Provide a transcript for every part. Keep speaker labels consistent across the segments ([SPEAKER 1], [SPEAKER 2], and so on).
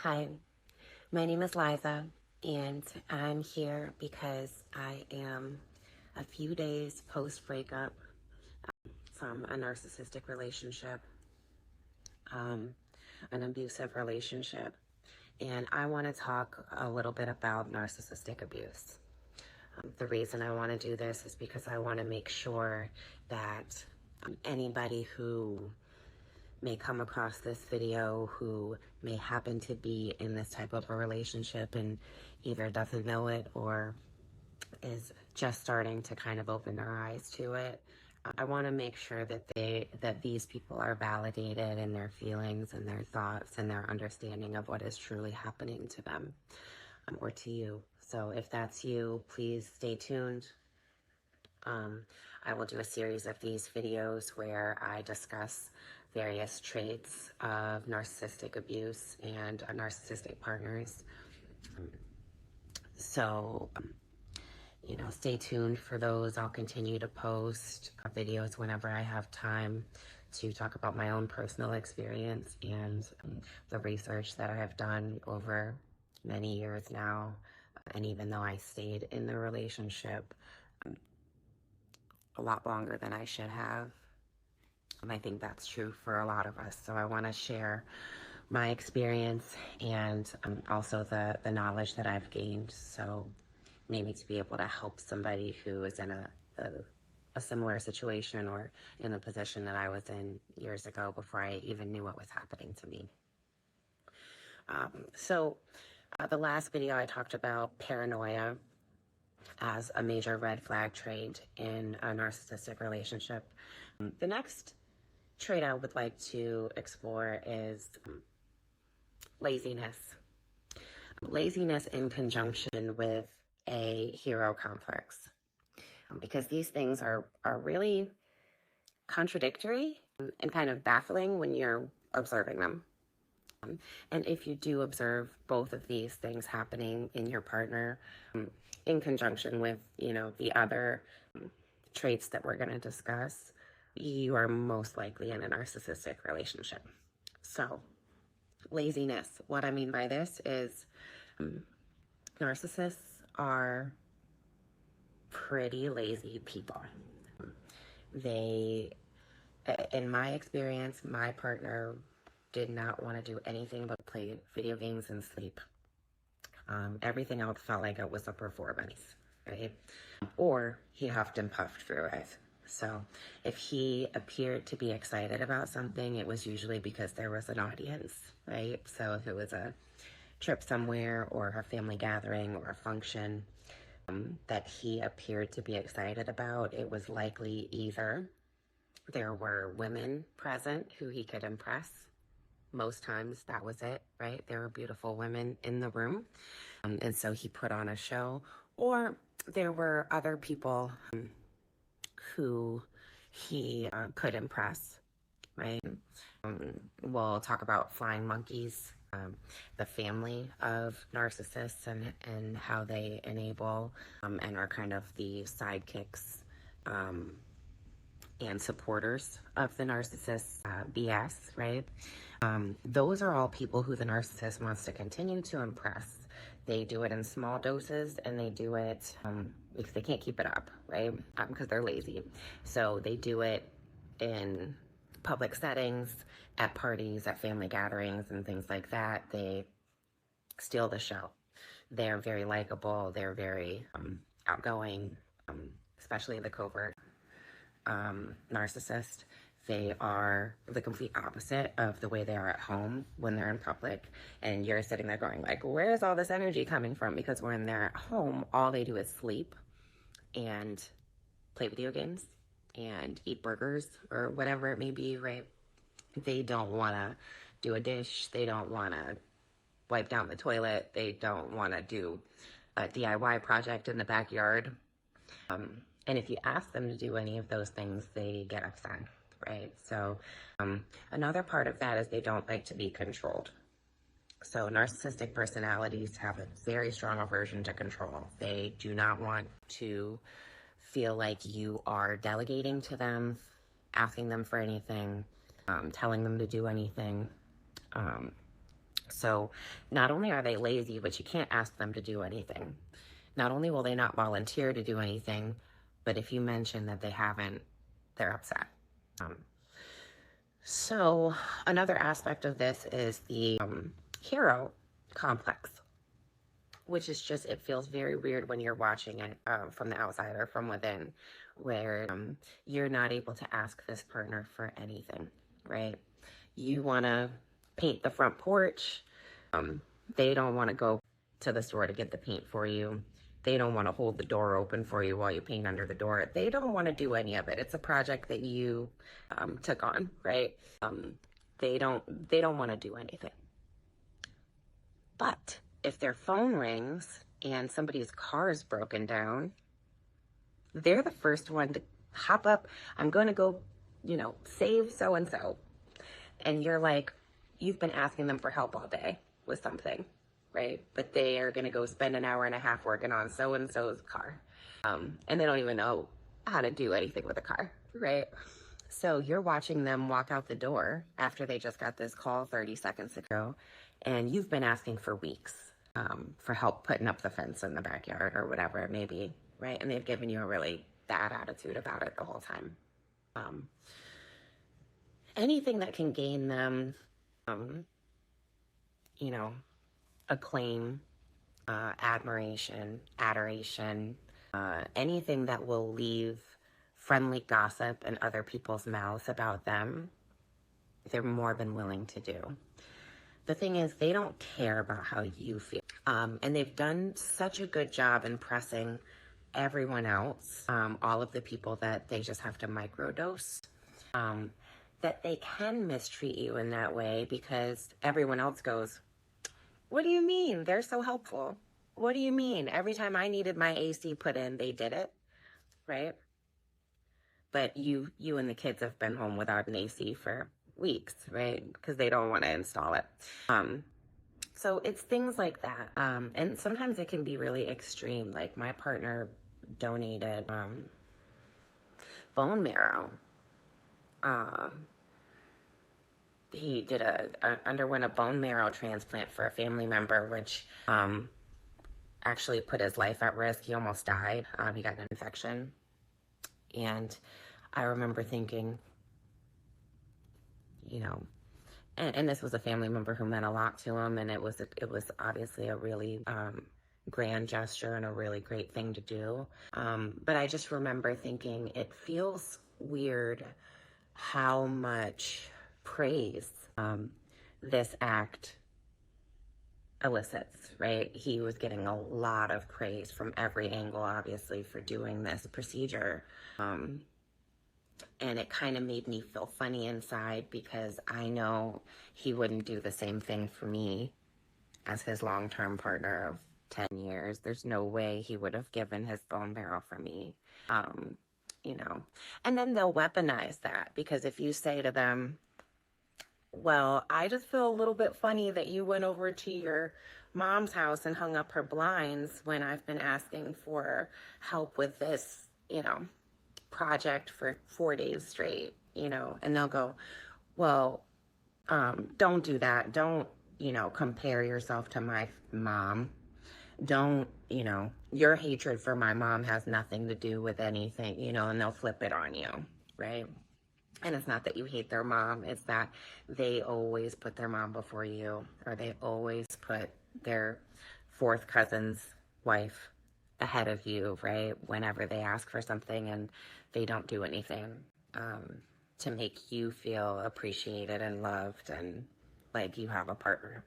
[SPEAKER 1] Hi, my name is Liza, and I'm here because I am a few days post breakup from a narcissistic relationship, an abusive relationship, and I want to talk a little bit about narcissistic abuse. The reason I want to do this is because I want to make sure that anybody who may come across this video who may happen to be in this type of a relationship and either doesn't know it or is just starting to kind of open their eyes to it. I want to make sure that these people are validated in their feelings and their thoughts and their understanding of what is truly happening to them or to you. So if that's you, please stay tuned. I will do a series of these videos where I discuss various traits of narcissistic abuse and narcissistic partners. So, stay tuned for those. I'll continue to post videos whenever I have time to talk about my own personal experience and the research that I have done over many years now. And even though I stayed in the relationship a lot longer than I should have, I think that's true for a lot of us. So I want to share my experience and also the knowledge that I've gained. So maybe to be able to help somebody who is in a similar situation or in a position that I was in years ago before I even knew what was happening to me. The last video I talked about paranoia as a major red flag trait in a narcissistic relationship. The next trait I would like to explore is laziness. Laziness in conjunction with a hero complex. Because these things are really contradictory and kind of baffling when you're observing them. And if you do observe both of these things happening in your partner in conjunction with, the other traits that we're going to discuss, you are most likely in a narcissistic relationship. So, laziness. What I mean by this is narcissists are pretty lazy people. They, in my experience, my partner did not want to do anything but play video games and sleep. Everything else felt like it was a performance, right? Or he huffed and puffed through it. So if he appeared to be excited about something, it was usually because there was an audience, right? So if it was a trip somewhere or a family gathering or a function that he appeared to be excited about, it was likely either there were women present who he could impress. Most times that was it, right? There were beautiful women in the room. And so he put on a show. Or there were other people who he could impress, right? We'll talk about flying monkeys, the family of narcissists and how they enable and are kind of the sidekicks and supporters of the narcissist's BS, right? Those are all people who the narcissist wants to continue to impress. They do it in small doses and they do it because they can't keep it up, right? Because they're lazy. So they do it in public settings, at parties, at family gatherings and things like that. They steal the show. They're very likable. They're very outgoing, especially the covert narcissist. They are the complete opposite of the way they are at home when they're in public. And you're sitting there going like, where's all this energy coming from? Because when they're at home, all they do is sleep and play video games and eat burgers or whatever it may be, right? They don't want to do a dish. They don't want to wipe down the toilet. They don't want to do a DIY project in the backyard. And if you ask them to do any of those things, they get upset, right? So another part of that is they don't like to be controlled. So narcissistic personalities have a very strong aversion to control. They do not want to feel like you are delegating to them, asking them for anything, telling them to do anything. So not only are they lazy, but you can't ask them to do anything. Not only will they not volunteer to do anything, but if you mention that they haven't, they're upset. Um, so another aspect of this is the hero complex, which is just, it feels very weird when you're watching it from the outside or from within, where you're not able to ask this partner for anything, right? You want to paint the front porch. They don't want to go to the store to get the paint for you. They don't want to hold the door open for you while you paint under the door. They don't want to do any of it. It's a project that you took on, right? They don't want to do anything. But if their phone rings and somebody's car is broken down, they're the first one to hop up. I'm going to go, save so-and-so. And you're like, you've been asking them for help all day with something, right? But they are going to go spend an hour and a half working on so-and-so's car. And they don't even know how to do anything with a car, right? So you're watching them walk out the door after they just got this call 30 seconds ago, and you've been asking for weeks for help putting up the fence in the backyard or whatever it may be, right? And they've given you a really bad attitude about it the whole time. Anything that can gain them, acclaim, admiration, adoration, anything that will leave friendly gossip in other people's mouths about them, they're more than willing to do. The thing is, they don't care about how you feel. And they've done such a good job impressing everyone else, all of the people that they just have to microdose, that they can mistreat you in that way because everyone else goes, what do you mean? They're so helpful. What do you mean? Every time I needed my AC put in, they did it, right? But you and the kids have been home without an AC for weeks, right? Because they don't want to install it. So it's things like that. And sometimes it can be really extreme. Like my partner donated bone marrow. He did underwent a bone marrow transplant for a family member, which actually put his life at risk. He almost died. He got an infection. And I remember thinking, and this was a family member who meant a lot to him, and it was obviously a really grand gesture and a really great thing to do. But I just remember thinking, it feels weird how much praise this act elicits, right? He was getting a lot of praise from every angle, obviously, for doing this procedure. And it kind of made me feel funny inside because I know he wouldn't do the same thing for me as his long-term partner of 10 years. There's no way he would have given his bone marrow for me, And then they'll weaponize that because if you say to them, well, I just feel a little bit funny that you went over to your mom's house and hung up her blinds when I've been asking for help with this, project for 4 days straight, and they'll go, well, don't do that. Don't, compare yourself to my mom. Don't, your hatred for my mom has nothing to do with anything, and they'll flip it on you, right? And it's not that you hate their mom, it's that they always put their mom before you, or they always put their fourth cousin's wife ahead of you, right? Whenever they ask for something and they don't do anything to make you feel appreciated and loved and like you have a partner.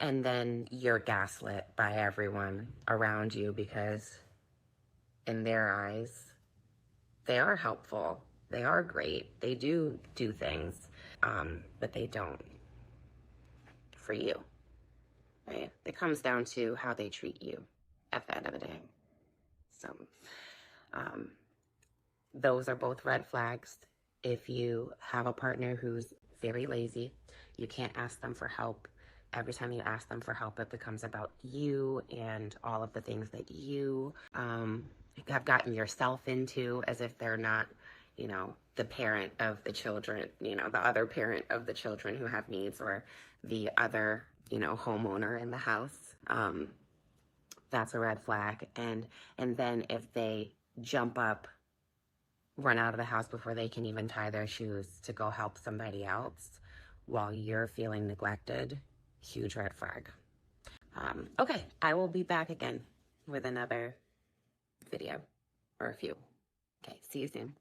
[SPEAKER 1] And then you're gaslit by everyone around you because in their eyes, they are helpful. They are great. They do things, but they don't for you, right? It comes down to how they treat you at the end of the day. So those are both red flags. If you have a partner who's very lazy, you can't ask them for help. Every time you ask them for help, it becomes about you and all of the things that you have gotten yourself into, as if they're not, you know, the parent of the children, you know, the other parent of the children who have needs, or the other, you know, homeowner in the house. That's a red flag. And then if they jump up, run out of the house before they can even tie their shoes to go help somebody else while you're feeling neglected, huge red flag. Okay, I will be back again with another video, or a few. Okay, see you soon.